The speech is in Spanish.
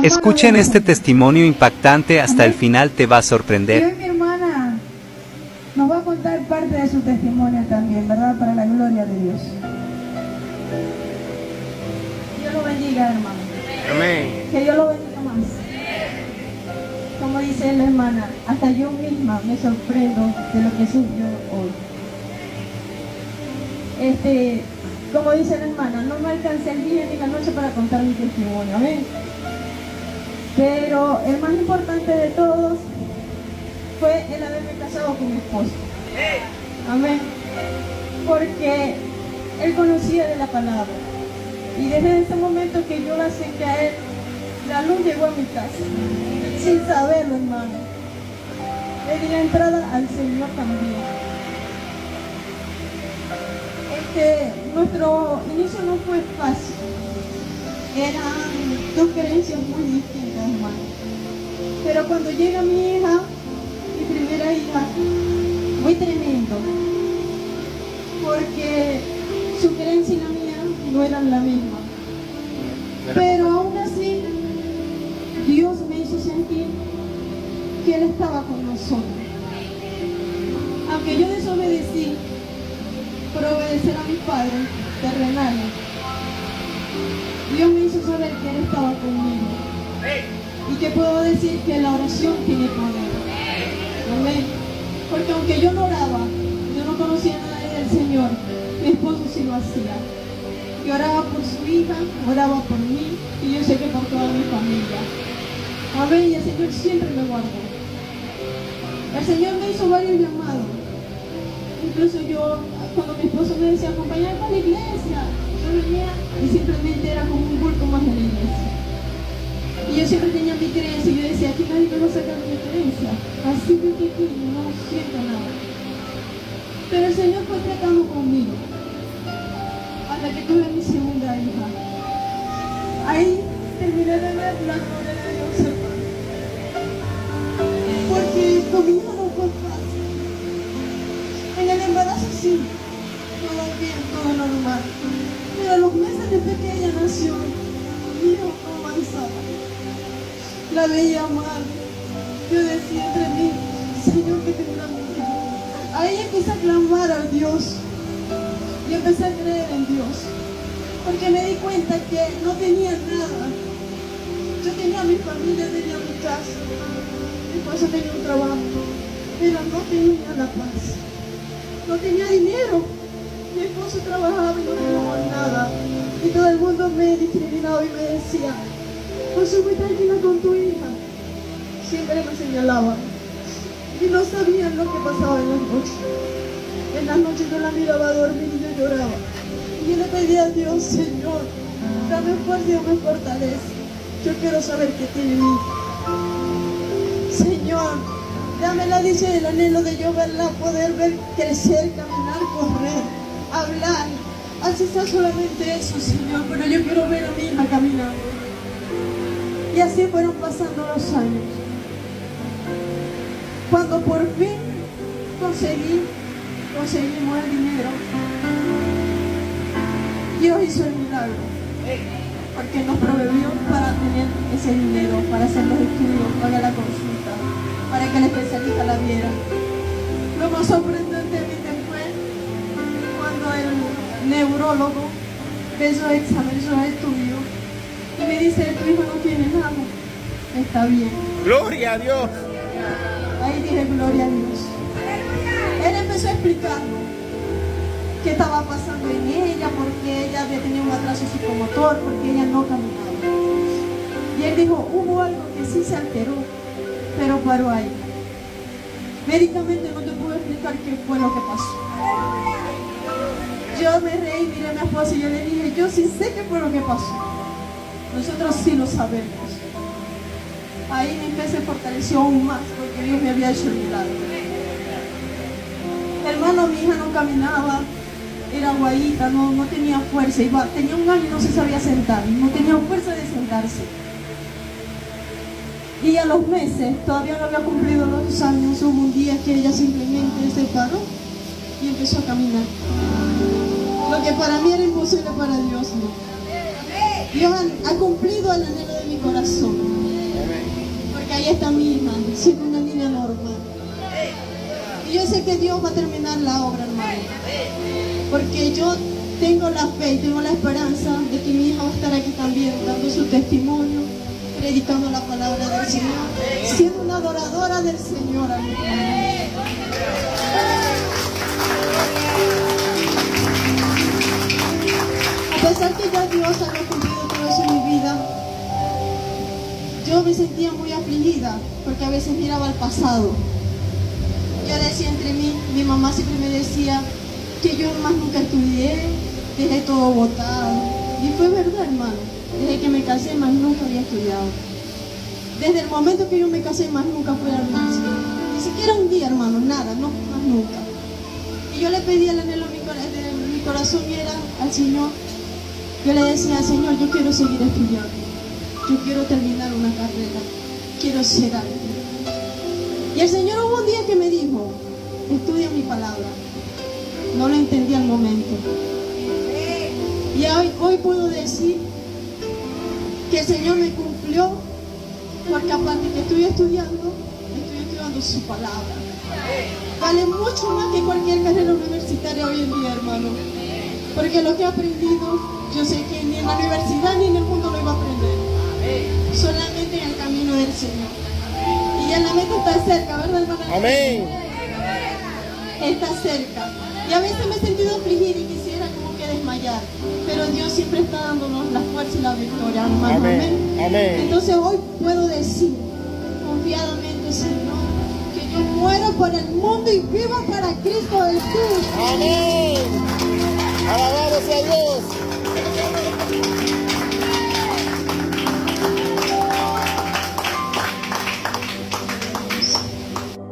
Escuchen este testimonio impactante hasta el final, te va a sorprender. Y hoy mi hermana nos va a contar parte de su testimonio también, ¿verdad? Para la gloria de Dios. Dios lo bendiga, hermano. Amén. Que Dios lo bendiga más. Como dice la hermana, hasta yo misma me sorprendo de lo que sucedió hoy. Como dice la hermana, no me alcancé el día ni la noche para contar mi testimonio, amén. Pero el más importante de todos fue el haberme casado con mi esposo. Amén. Porque él conocía de la palabra. Y desde ese momento que yo la acerqué a él, la luz llegó a mi casa. Sin saberlo, hermano. Le di la entrada al Señor también. Nuestro inicio no fue fácil. Eran dos creencias muy distintas, hermano. Pero cuando llega mi hija, mi primera hija, muy tremendo. Porque su creencia y la mía no eran la misma. Pero aún así, Dios me hizo sentir que Él estaba con nosotros. Aunque yo desobedecí por obedecer a mis padres terrenales, Dios me hizo saber que Él estaba conmigo. Y que puedo decir que la oración tiene poder. Amén. Porque aunque yo no oraba, yo no conocía nada del Señor, mi esposo sí lo hacía. Yo oraba por su hija, oraba por mí, y yo sé que por toda mi familia. Amén. Y el Señor siempre me guardó. El Señor me hizo varios llamados. Incluso yo, cuando mi esposo me decía, acompáñame a la iglesia, yo venía y simplemente era como un bulto más en la iglesia. Y yo siempre tenía mi creencia y yo decía, aquí nadie me va a sacar mi creencia. Así que no siento nada. Pero el Señor fue tratando conmigo hasta que tuve mi segunda hija. Ahí terminé de ver la gloria de Dios, hermano. Porque con mi hija no fue fácil. En el embarazo sí, todo bien, todo normal. Pero a los meses después que ella nació, mi hijo no avanzaba. La veía mal. Yo decía entre mí, Señor, que tenga mi hija. Ahí empecé a clamar a Dios. Y empecé a creer en Dios. Porque me di cuenta que no tenía nada. Yo tenía mi familia, tenía mi casa. Mi esposo tenía un trabajo. Pero no tenía la paz. No tenía dinero. Mi esposo trabajaba y no teníamos nada. Y todo el mundo me discriminaba y me decía, pues muy tranquila con tu hija. Siempre me señalaban. Y no sabían lo que pasaba en las noches. En las noches yo la miraba dormir y yo lloraba. Y yo le pedía a Dios, Señor, dame fuerza y dame fortaleza. Yo quiero saber qué tiene mi hija. Señor, dame la dicha y el anhelo de yo verla, poder ver crecer, caminar, correr, hablar. Así está solamente eso, Señor, pero yo quiero ver a mi hija caminando. Y así fueron pasando los años. Cuando por fin conseguimos el dinero, Dios hizo el milagro. Porque nos proveyó para tener ese dinero, para hacer los estudios, pagar la consulta, para que el especialista la viera. Lo más sorprendente fue cuando el neurólogo ve esos exámenes, esos estudios, y me dice, tu hijo no tiene nada, está bien. Gloria a Dios. Ahí dije, gloria a Dios. Él empezó a explicarnos qué estaba pasando en ella, porque ella había tenido un atraso psicomotor, porque ella no caminaba. Y él dijo, hubo algo que sí se alteró, pero paró ahí. Médicamente no te puedo explicar qué fue lo que pasó. Yo me reí, miré a mi esposa y yo le dije, yo sí sé qué fue lo que pasó. Nosotros sí lo sabemos. Ahí mi fe se fortaleció aún más, porque Dios me había hecho el milagro. Hermano, mi hija no caminaba, era guayita, no tenía fuerza, tenía un año y no se sabía sentar, no tenía fuerza de sentarse. Y a los meses, todavía no había cumplido los 2 años, hubo un día que ella simplemente se paró y empezó a caminar. Lo que para mí era imposible, para Dios no. Dios ha cumplido el anhelo de mi corazón. ahí está mi hija, siendo una niña normal. Y yo sé que Dios va a terminar la obra, hermano. Porque yo tengo la fe y tengo la esperanza de que mi hija va a estar aquí también, dando su testimonio, predicando la palabra del Señor, siendo una adoradora del Señor, hermano. A pesar que ya Dios había cumplido todo eso en mi vida, yo me sentía muy afligida, porque a veces miraba al pasado. Yo decía entre mí, mi mamá siempre me decía que yo más nunca estudié, dejé todo botado. Y fue verdad, hermano. Desde que me casé, más nunca había estudiado. Desde el momento que yo me casé, más nunca fui a la universidad. Ni siquiera un día, hermano, nada, no, más nunca. Y yo le pedí el anhelo de mi corazón y era al Señor. Yo le decía al Señor, yo quiero seguir estudiando. Yo quiero terminar una carrera. Quiero ser algo. Y el Señor hubo un día que me dijo, estudia mi palabra. No lo entendí al momento. Y hoy puedo decir que el Señor me cumplió, porque aparte que estoy estudiando su palabra. Vale mucho más que cualquier carrera universitaria hoy en día, hermano. Porque lo que he aprendido, yo sé que ni en la universidad ni en el mundo lo iba a aprender. Solamente en el camino del Señor. Y ya la meta está cerca, ¿verdad, hermana? Amén. Está cerca. Y a veces me he sentido afligida y quisiera como que desmayar. Pero Dios siempre está dándonos la fuerza y la victoria, hermano. Amén. Amén. Entonces hoy puedo decir confiadamente, Señor, que yo muero por el mundo y vivo para Cristo Jesús. Amén. Alabado sea Dios.